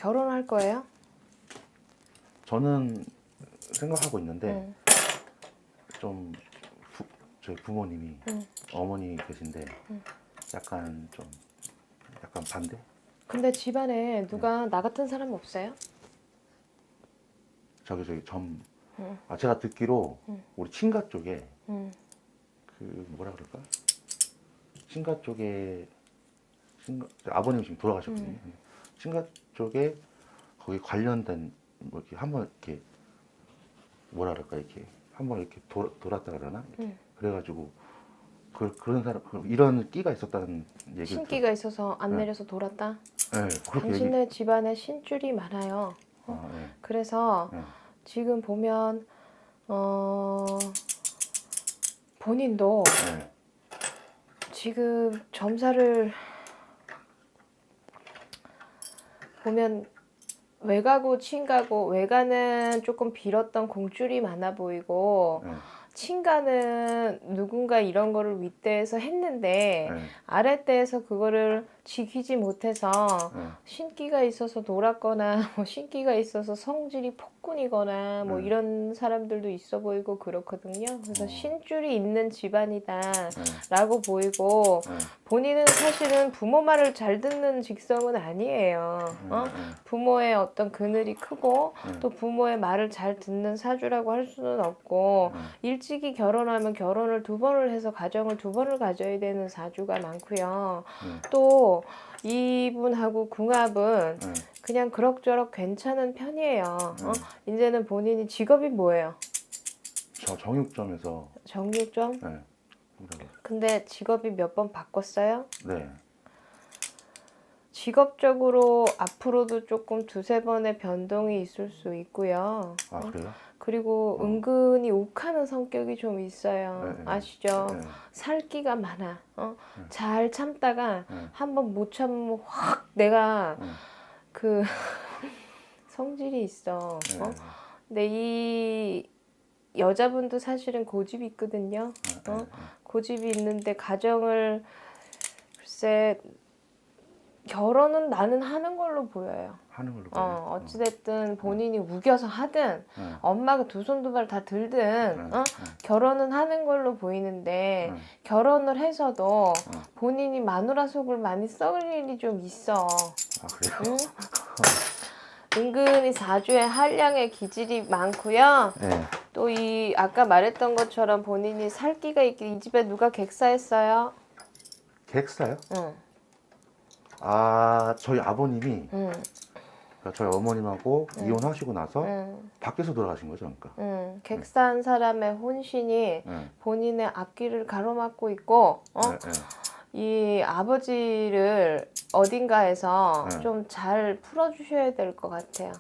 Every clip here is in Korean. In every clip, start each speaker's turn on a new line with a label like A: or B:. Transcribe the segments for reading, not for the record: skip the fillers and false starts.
A: 결혼할 거예요?
B: 저는 생각하고 있는데 좀 저희 부모님이 어머니 계신데 약간 좀 약간 반대?
A: 근데 집안에 누가 나 같은 사람 없어요?
B: 저기 제가 듣기로 우리 친가 쪽에
A: 응.
B: 그 뭐라 그럴까? 친가 쪽에 아버님 지금 돌아가셨거든요. 친가 쪽에 거기 관련된 뭐 이렇게 한번 이렇게 뭐라 그럴까 이렇게 한번 이렇게 돌았다 그러나? 그래가지고 그런 사람 이런 끼가 있었다는 얘기를
A: 신기가 있어서 안
B: 네.
A: 내려서 돌았다?
B: 네, 그렇게
A: 당신네 집안에 신줄이 많아요.
B: 네.
A: 그래서
B: 네.
A: 지금 보면 본인도
B: 네.
A: 지금 점사를 보면 외가고 친가고 외가는 조금 빌었던 공줄이 많아 보이고
B: 네.
A: 친가는 누군가 이런 거를 윗대에서 했는데
B: 네.
A: 아랫대에서 그거를 지키지 못해서
B: 네.
A: 신기가 있어서 놀았거나 뭐 신기가 있어서 성질이 폭군이거나 뭐 이런 사람들도 있어 보이고 그렇거든요. 그래서 신줄이 있는 집안이다 라고 보이고 본인은 사실은 부모 말을 잘 듣는 직성은 아니에요. 부모의 어떤 그늘이 크고 또 부모의 말을 잘 듣는 사주라고 할 수는 없고 일찍이 결혼하면 결혼을 2번을 해서 가정을 2번을 가져야 되는 사주가 많고요. 또 이분하고 궁합은 그냥 그럭저럭 괜찮은 편이에요. 이제는 본인이 직업이 뭐예요?
B: 저 정육점에서
A: 정육점?
B: 네.
A: 근데 직업이 몇 번 바꿨어요?
B: 네.
A: 직업적으로 앞으로도 조금 2-3번의 변동이 있을 수 있고요.
B: 아 그래요?
A: 그리고 은근히 욱하는 성격이 좀 있어요.
B: 네.
A: 아시죠?
B: 네.
A: 살기가 많아. 잘 참다가 한번 못 참으면 확 내가 그 성질이 있어. 근데 이 여자분도 사실은 고집이 있거든요. 고집이 있는데 가정을 글쎄 결혼은 나는 하는 걸로 보여요.
B: 하는 걸로 보여요.
A: 어찌됐든 본인이 우겨서 하든 엄마가 2손 2발 다 들든 결혼은 하는 걸로 보이는데 결혼을 해서도 본인이 마누라 속을 많이 썩을 일이 좀 있어.
B: 아 그래요?
A: 응? 은근히 사주에 한량의 기질이 많고요.
B: 네.
A: 또 이 아까 말했던 것처럼 본인이 살기가 있기 이 집에 누가 객사했어요?
B: 객사요?
A: 응.
B: 아 저희 아버님이 그러니까 저희 어머님하고 이혼하시고 나서 밖에서 돌아가신 거죠, 그러니까.
A: 객사한 사람의 혼신이 본인의 앞길을 가로막고 있고, 이 아버지를 어딘가에서 좀 잘 풀어주셔야 될 것 같아요.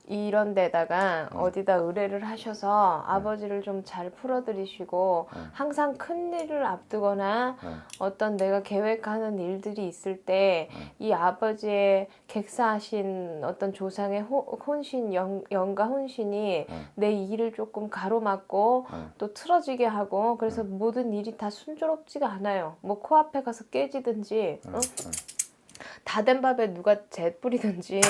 A: 이런 데다가 어디다 의뢰를 하셔서 아버지를 좀 잘 풀어드리시고 항상 큰 일을 앞두거나 어떤 내가 계획하는 일들이 있을 때 이 아버지의 객사하신 어떤 조상의 혼신, 영가 혼신이 내 일을 조금 가로막고 또 틀어지게 하고 그래서 모든 일이 다 순조롭지가 않아요. 뭐 코앞에 가서 깨지든지 다 된 밥에 누가 재 뿌리든지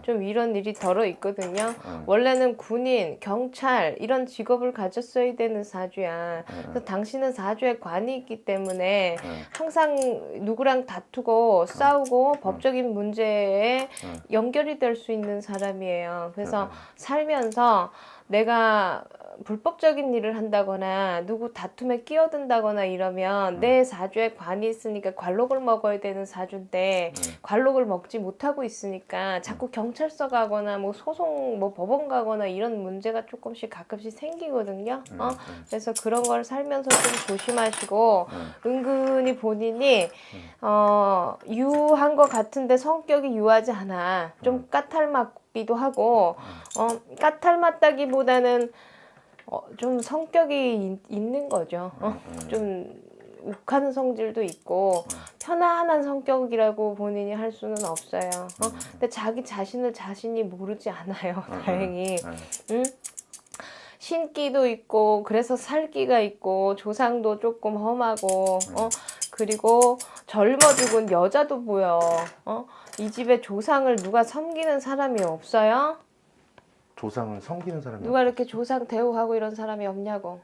A: 좀 이런 일이 덜어 있거든요. 원래는 군인, 경찰 이런 직업을 가졌어야 되는 사주야. 그래서 당신은 사주에 관이 있기 때문에 항상 누구랑 다투고 싸우고 법적인 문제에 연결이 될 수 있는 사람이에요. 그래서 살면서 내가 불법적인 일을 한다거나 누구 다툼에 끼어든다거나 이러면 내 사주에 관이 있으니까 관록을 먹어야 되는 사주인데 관록을 먹지 못하고 있으니까 자꾸 경찰서 가거나 뭐 소송 뭐 법원 가거나 이런 문제가 조금씩 가끔씩 생기거든요. 그래서 그런 걸 살면서 좀 조심하시고 은근히 본인이 유한 것 같은데 성격이 유하지 않아. 좀 까탈맞기도 하고 까탈맞다기보다는 좀 성격이 있는 거죠. 좀 욱하는 성질도 있고 편안한 성격이라고 본인이 할 수는 없어요. 근데 자기 자신을 자신이 모르지 않아요. 다행히. 응? 신기도 있고 그래서 살기가 있고 조상도 조금 험하고 그리고 젊어 죽은 여자도 보여. 이 집에 조상을 누가 섬기는 사람이 없어요?
B: 조상을 섬기는 사람이
A: 누가 이렇게 조상 대우하고 이런 사람이 없냐고.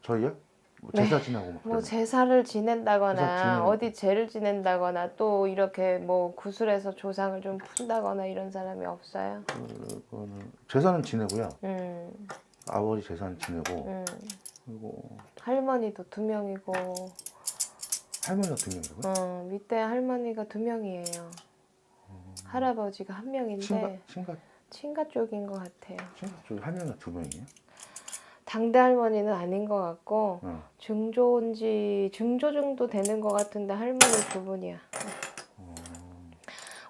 B: 저희요? 뭐
A: 네.
B: 제사 지나고 막
A: 뭐
B: 그러는
A: 제사를 지낸다거나
B: 제사 지내는
A: 어디 제를 지낸다거나 또 이렇게 뭐 구슬에서 조상을 좀 푼다거나 이런 사람이 없어요?
B: 그거는 제사는 지내고요.
A: 음,
B: 아버지 제사는 지내고
A: 음.
B: 그리고
A: 할머니도 2명이고
B: 할머니가 2명이라고요?
A: 밑에 할머니가 2명이에요. 할아버지가 1명인데 친가 쪽인 것 같아요.
B: 친가 쪽에 할머니가 2명이에요?
A: 당대 할머니는 아닌 것 같고
B: 응.
A: 증조 정도 되는 것 같은데 할머니 2분이야.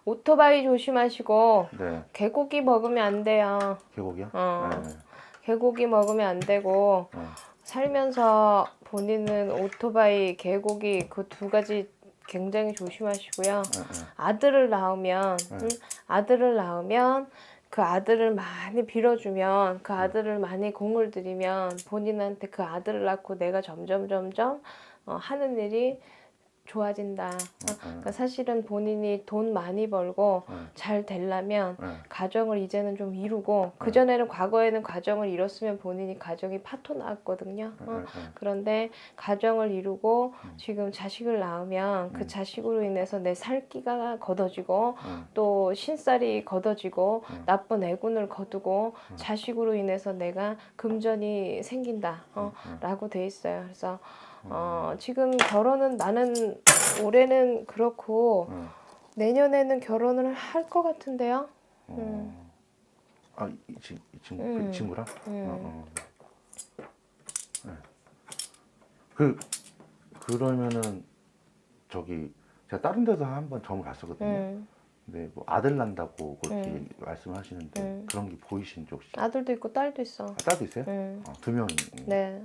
A: 오토바이 조심하시고
B: 네.
A: 개고기 먹으면 안 돼요.
B: 계곡이요? 네.
A: 개고기 먹으면 안 되고
B: 네.
A: 살면서 본인은 오토바이, 개고기 그 2가지 굉장히 조심하시고요. 아들을 낳으면 그 아들을 많이 빌어주면 그 아들을 많이 공을 들이면 본인한테 그 아들을 낳고 내가 점점 하는 일이 좋아진다. 그러니까 사실은 본인이 돈 많이 벌고 잘 되려면 가정을 이제는 좀 이루고 그전에는 과거에는 가정을 이뤘으면 본인이 가정이 파토 났거든요. 그런데 가정을 이루고 지금 자식을 낳으면 그 자식으로 인해서 내 살기가 걷어지고 또 신살이 걷어지고 나쁜 애군을 거두고 자식으로 인해서 내가 금전이 생긴다 라고 돼 있어요. 그래서 지금 결혼은 나는 올해는 그렇고 내년에는 결혼을 할 것 같은데요.
B: 아, 이 친구랑? 네. 그러면은 저기 제가 다른 데서 한번 점을 봤었거든요. 근데 뭐 아들 난다고 그렇게 말씀하시는데 그런 게 보이신지 혹시?
A: 아들도 있고 딸도 있어.
B: 딸도 있어요? 2명이.
A: 네.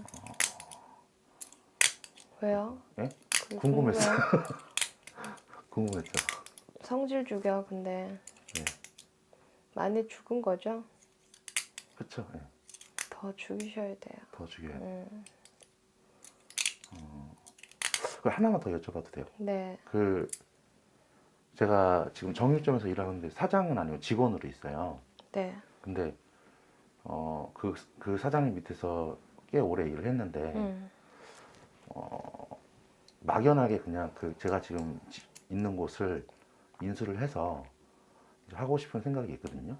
A: 왜요?
B: 예?
A: 그게
B: 궁금했어요. 궁금했죠.
A: 성질 죽여 근데
B: 네.
A: 많이 죽은 거죠?
B: 그쵸. 예.
A: 더 죽이셔야 돼요.
B: 더 죽여야 돼요. 그 하나만 더 여쭤봐도 돼요?
A: 네.
B: 제가 지금 정육점에서 일하는데 사장은 아니고 직원으로 있어요.
A: 네.
B: 근데 그 사장님 밑에서 꽤 오래 일을 했는데 막연하게 그냥 제가 지금 있는 곳을 인수를 해서 이제 하고 싶은 생각이 있거든요.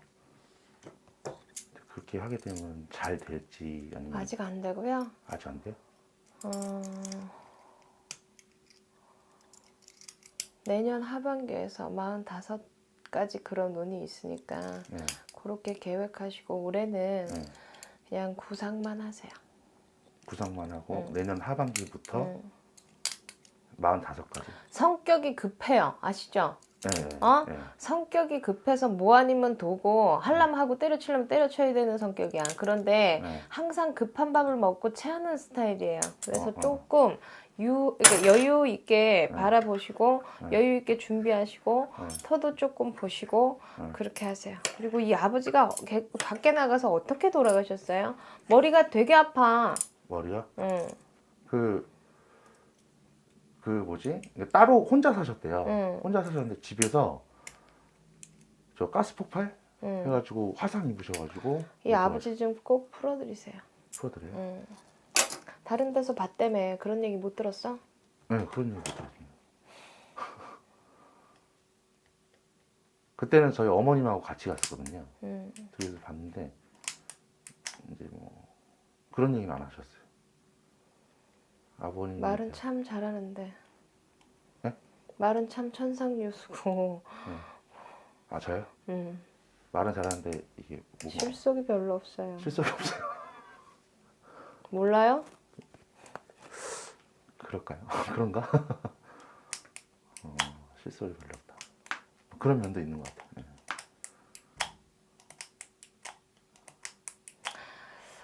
B: 그렇게 하게 되면 잘 될지 아니면
A: 아직 안 되고요.
B: 아직 안 돼요?
A: 내년 하반기에서 45가지 그런 운이 있으니까
B: 네.
A: 그렇게 계획하시고 올해는
B: 네.
A: 그냥 구상만 하세요.
B: 구상만 하고 내년 하반기부터 45까지.
A: 성격이 급해요. 아시죠?
B: 네. 네.
A: 성격이 급해서 뭐 아니면 도고 하려면 하고 때려치려면 때려쳐야 되는 성격이야. 그런데 항상 급한 밥을 먹고 체하는 스타일이에요. 그래서 조금 그러니까 여유 있게 바라보시고 여유 있게 준비하시고 터도 조금 보시고 그렇게 하세요. 그리고 이 아버지가 밖에 나가서 어떻게 돌아가셨어요? 머리가 되게 아파.
B: 머리요?
A: 응.
B: 뭐지? 따로 혼자 사셨대요. 혼자 사셨는데 집에서 저 가스 폭발 해가지고 화상 입으셔가지고
A: 이 아버지 좀 꼭 풀어드리세요.
B: 풀어드려요?
A: 다른 데서 봤다며 그런 얘기 못 들었어?
B: 네, 그런 얘기 못 들었어요. 그때는 저희 어머님하고 같이 갔었거든요. 둘이서 봤는데 이제 뭐 그런 얘기는 안 하셨어요. 아버님
A: 말은 참 잘하는데.
B: 네?
A: 말은 참 천상유수고.
B: 아 저요? 말은 잘하는데 이게 뭐가
A: 실속이 별로 없어요.
B: 실속이 없어요.
A: 몰라요?
B: 그럴까요? 그런가? 실속이 별로 없다. 그런 면도 있는 것 같아요.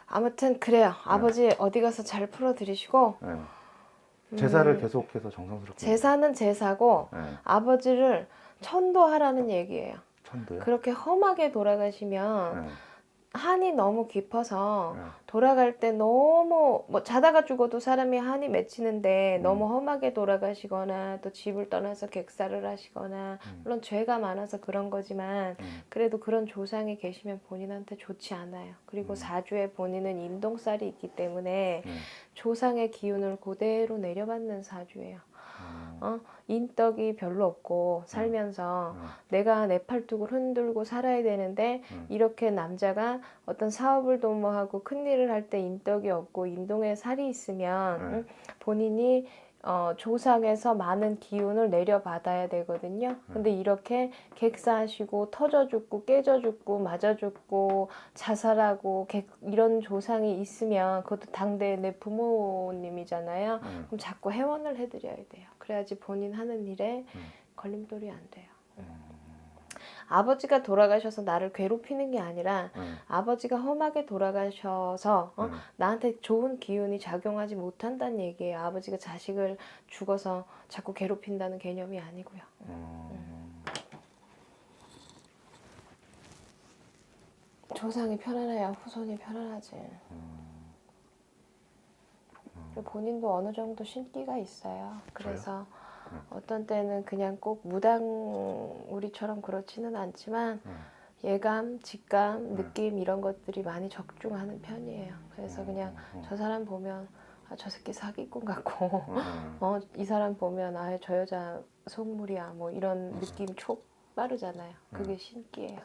A: 아무튼 그래요. 아버지 어디 가서 잘 풀어드리시고.
B: 제사를 계속해서 정성스럽게.
A: 제사는 제사고 아버지를 천도하라는 얘기예요.
B: 천도요?
A: 그렇게 험하게 돌아가시면 한이 너무 깊어서
B: 네.
A: 돌아갈 때 너무 뭐 자다가 죽어도 사람이 한이 맺히는데 너무 험하게 돌아가시거나 또 집을 떠나서 객사를 하시거나 물론 죄가 많아서 그런 거지만 그래도 그런 조상이 계시면 본인한테 좋지 않아요. 그리고 사주에 본인은 인동살이 있기 때문에 조상의 기운을 그대로 내려받는 사주예요. 인덕이 별로 없고 살면서 내가 내 팔뚝을 흔들고 살아야 되는데 이렇게 남자가 어떤 사업을 도모하고 큰일을 할 때 인덕이 없고 인동에 살이 있으면 본인이 조상에서 많은 기운을 내려받아야 되거든요. 근데 이렇게 객사하시고 터져 죽고 깨져 죽고 맞아 죽고 자살하고 이런 조상이 있으면 그것도 당대의 내 부모님이잖아요. 그럼 자꾸 회원을 해드려야 돼요. 그래야지 본인 하는 일에 걸림돌이 안 돼요. 아버지가 돌아가셔서 나를 괴롭히는 게 아니라 아버지가 험하게 돌아가셔서 나한테 좋은 기운이 작용하지 못한다는 얘기예요. 아버지가 자식을 죽어서 자꾸 괴롭힌다는 개념이 아니고요. 조상이 편안해야 후손이 편안하지. 그리고 본인도 어느 정도 신기가 있어요. 그래서 어떤 때는 그냥 꼭 무당 우리처럼 그렇지는 않지만 예감, 직감, 느낌 이런 것들이 많이 적중하는 편이에요. 그래서 그냥 저 사람 보면 아, 저 새끼 사기꾼 같고 이 사람 보면 아, 저 여자 속물이야 뭐 이런 느낌 촉 빠르잖아요. 그게 신기해요.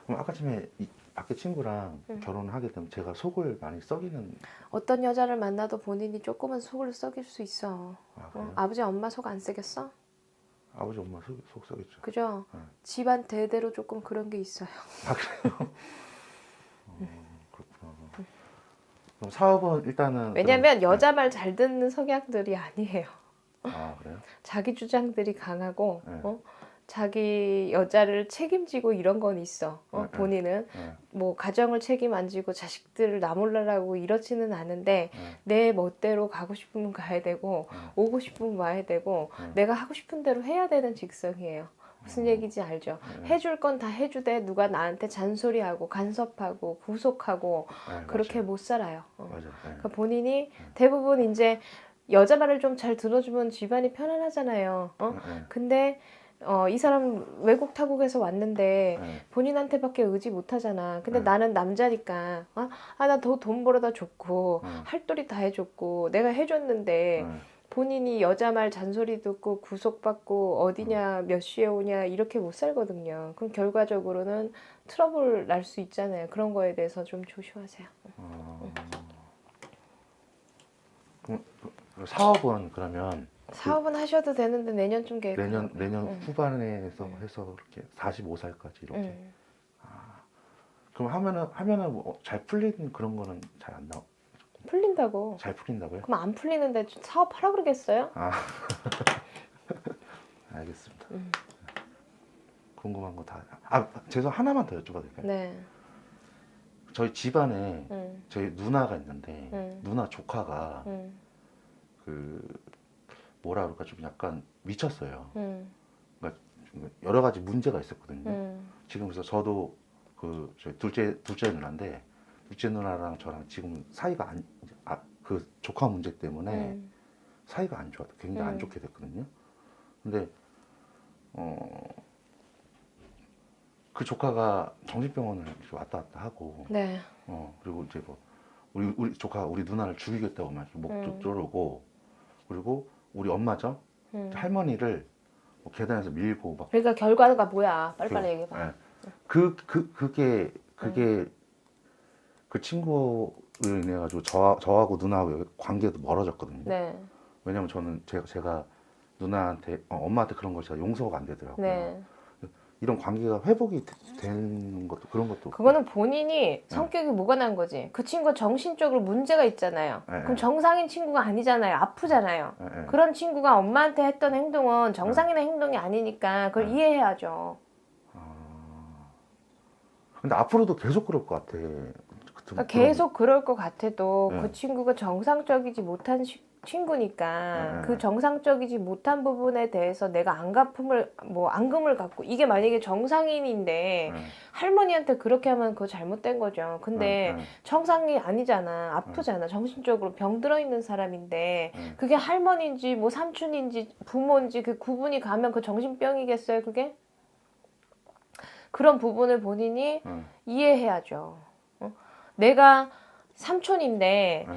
B: 그럼 아까 전에 밖에 친구랑 결혼하게 되면 제가 속을 많이 썩이는.
A: 어떤 여자를 만나도 본인이 조금은 속을 썩일 수 있어.
B: 그래요?
A: 아버지 엄마 속 안 쓰겠어?
B: 아버지 엄마 속 썩였죠.
A: 그죠? 집안 대대로 조금 그런 게 있어요.
B: 아 그래요? 그렇구나. 그럼 사업은 일단은
A: 왜냐면 여자 말 잘 듣는 성향들이 아니에요.
B: 아 그래요?
A: 자기 주장들이 강하고
B: 네.
A: 자기 여자를 책임지고 이런 건 있어. 본인은 뭐 가정을 책임 안 지고 자식들을 나 몰라라고 이렇지는 않은데 내 멋대로 가고 싶으면 가야 되고 오고 싶으면 와야 되고 내가 하고 싶은 대로 해야 되는 직성이에요. 무슨 얘기인지 알죠? 해줄 건 다 해주되 누가 나한테 잔소리하고 간섭하고 구속하고 그렇게
B: 맞아요.
A: 못 살아요.
B: 맞아요.
A: 그러니까 본인이 대부분 이제 여자 말을 좀 잘 들어주면 집안이 편안하잖아요. 근데 이 사람 외국 타국에서 왔는데 본인한테밖에 의지 못하잖아. 근데 나는 남자니까 나 더 돈 벌어다 줬고 할 도리 다 해줬고 내가 해줬는데 본인이 여자 말 잔소리 듣고 구속받고 어디냐 몇 시에 오냐 이렇게 못 살거든요. 그럼 결과적으로는 트러블 날 수 있잖아요. 그런 거에 대해서 좀 조심하세요.
B: 그럼 사업은 그러면
A: 사업은 하셔도 되는데 내년쯤 계획하고요.
B: 내년 후반에 해서 이렇게 45살까지 이렇게. 그럼 하면은 뭐잘 풀리는 그런 거는 잘 안 나오.
A: 풀린다고.
B: 잘 풀린다고요?
A: 그럼 안 풀리는데 사업하라 그러겠어요?
B: 알겠습니다. 궁금한 거 다. 죄송 하나만 더 여쭤봐도 될까요?
A: 네.
B: 저희 집안에 저희 누나가 있는데 누나 조카가 그 뭐라 그럴까 좀 약간 미쳤어요. 그러니까 좀 여러 가지 문제가 있었거든요. 지금 그래서 저도 그 저희 둘째 누나인데 둘째 누나랑 저랑 지금 사이가 그 조카 문제 때문에 사이가 안 좋아. 굉장히 안 좋게 됐거든요. 근데 그 조카가 정신병원을 이렇게 왔다 갔다 하고
A: 네.
B: 그리고 이제 뭐 우리 조카가 우리 누나를 죽이겠다고 막 목도 조르고 그리고 우리 엄마죠 할머니를 뭐 계단에서 밀고 막.
A: 그러니까 결과가 뭐야? 빨리빨리 얘기해봐.
B: 그게 그 친구로 인해 가지고 저하고 누나하고 관계도 멀어졌거든요.
A: 네.
B: 왜냐면 저는 제가 누나한테 엄마한테 그런 걸 제가 용서가 안 되더라고요.
A: 네.
B: 이런 관계가 회복이 되는 것도 그런 것도.
A: 그거는 본인이 성격이 뭐가 난 거지. 그 친구가 정신적으로 문제가 있잖아요. 그럼 정상인 친구가 아니잖아요. 아프잖아요. 그런 친구가 엄마한테 했던 행동은 정상인의 행동이 아니니까 그걸 이해해야죠.
B: 근데 앞으로도 계속 그럴 것 같아.
A: 그러니까 계속 그럴 것 같아도 그 친구가 정상적이지 못한 친구니까 그 정상적이지 못한 부분에 대해서 내가 앙금을 갖고 이게 만약에 정상인인데 할머니한테 그렇게 하면 그거 잘못된 거죠. 근데 정상이 아니잖아. 아프잖아. 정신적으로 병들어 있는 사람인데 그게 할머니인지 뭐 삼촌인지 부모인지 그 구분이 가면 그 정신병이겠어요, 그게? 그런 부분을 본인이 이해해야죠. 내가 삼촌인데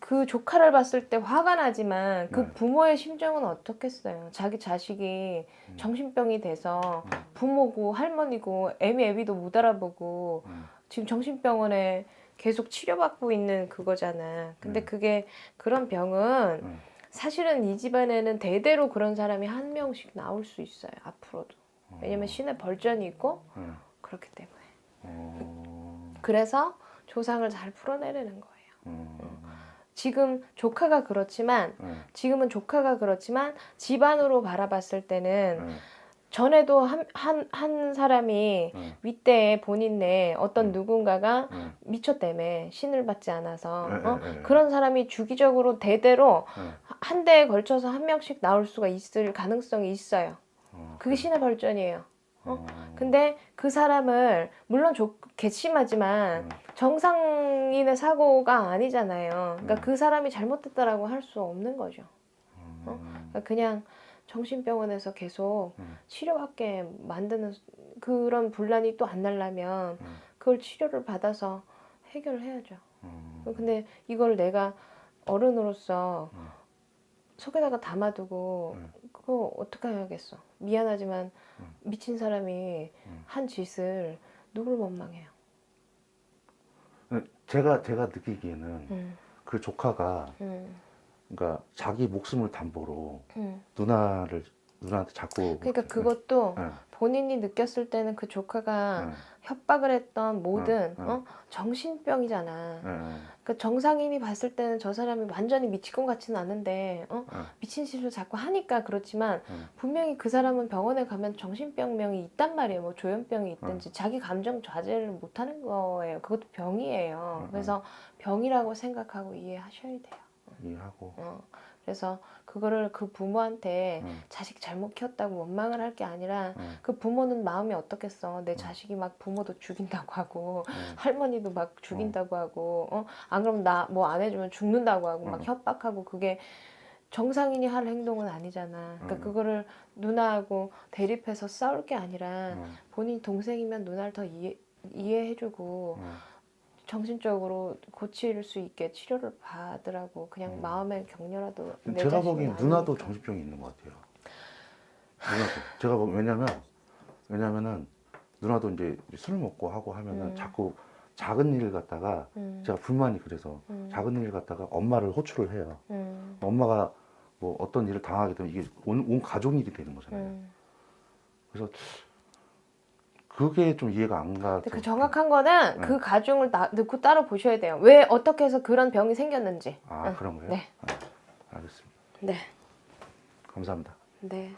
A: 그 조카를 봤을 때 화가 나지만 그 부모의 심정은 어떻겠어요. 자기 자식이 정신병이 돼서 부모고 할머니고 애미애비도 못 알아보고 지금 정신병원에 계속 치료받고 있는 그거잖아. 근데 그게 그런 병은 사실은 이 집안에는 대대로 그런 사람이 한 명씩 나올 수 있어요. 앞으로도. 왜냐면 신의 벌전이 있고 그렇기 때문에. 그래서 조상을 잘 풀어내려는 거예요. 지금은 조카가 그렇지만 집안으로 바라봤을 때는 전에도 한 사람이 윗대에 본인 내 어떤 누군가가 미쳤다며 신을 받지 않아서 그런 사람이 주기적으로 대대로 한 대에 걸쳐서 한 명씩 나올 수가 있을 가능성이 있어요. 그게 신의 벌전이에요. 근데 그 사람을 물론 괘씸하지만 정상인의 사고가 아니잖아요. 그러니까 그 사람이 잘못됐다라고 할 수 없는 거죠. 그러니까 그냥 정신병원에서 계속 치료받게 만드는 그런 분란이 또 안 나려면 그걸 치료를 받아서 해결해야죠. 근데 이걸 내가 어른으로서 속에다가 담아두고 그거 어떻게 해야겠어. 미안하지만 미친 사람이 한 짓을 누굴 원망해요.
B: 제가 느끼기에는 그 조카가 그러니까 자기 목숨을 담보로 누나한테 자꾸
A: 그러니까 그것도 본인이 느꼈을 때는 그 조카가 협박을 했던 모든 정신병이잖아. 그러니까 정상인이 봤을 때는 저 사람이 완전히 미칠 것 같지는 않은데 미친 짓을 자꾸 하니까 그렇지만 분명히 그 사람은 병원에 가면 정신병명이 있단 말이에요. 뭐 조현병이 있든지 자기 감정 좌절을 못하는 거예요. 그것도 병이에요. 그래서 병이라고 생각하고 이해하셔야 돼요.
B: 이해하고.
A: 그래서 그거를 그 부모한테 자식 잘못 키웠다고 원망을 할 게 아니라 그 부모는 마음이 어떻겠어. 내 자식이 막 부모도 죽인다고 하고 할머니도 막 죽인다고 하고 안 그러면 나 뭐 안 해주면 죽는다고 하고 막 협박하고 그게 정상인이 할 행동은 아니잖아. 그러니까 그거를 누나하고 대립해서 싸울 게 아니라 본인 동생이면 누나를 더 이해해주고 정신적으로 고칠 수 있게 치료를 받으라고 그냥 마음의 격려라도.
B: 제가 보기엔 누나도 정신병이 있는 것 같아요. 누나도. 제가 보기엔 왜냐면은 누나도 이제 술 먹고 하고 하면은 자꾸 작은 일을 갖다가 제가 불만이 그래서 작은 일을 갖다가 엄마를 호출을 해요. 엄마가 뭐 어떤 일을 당하게 되면 이게 온 가족 일이 되는 거잖아요. 그래서 그게 좀 이해가 안 가서.
A: 그 정확한 거는 그 가중을 넣고 따로 보셔야 돼요. 왜 어떻게 해서 그런 병이 생겼는지.
B: 그런 거예요?
A: 네.
B: 알겠습니다.
A: 네.
B: 감사합니다.
A: 네.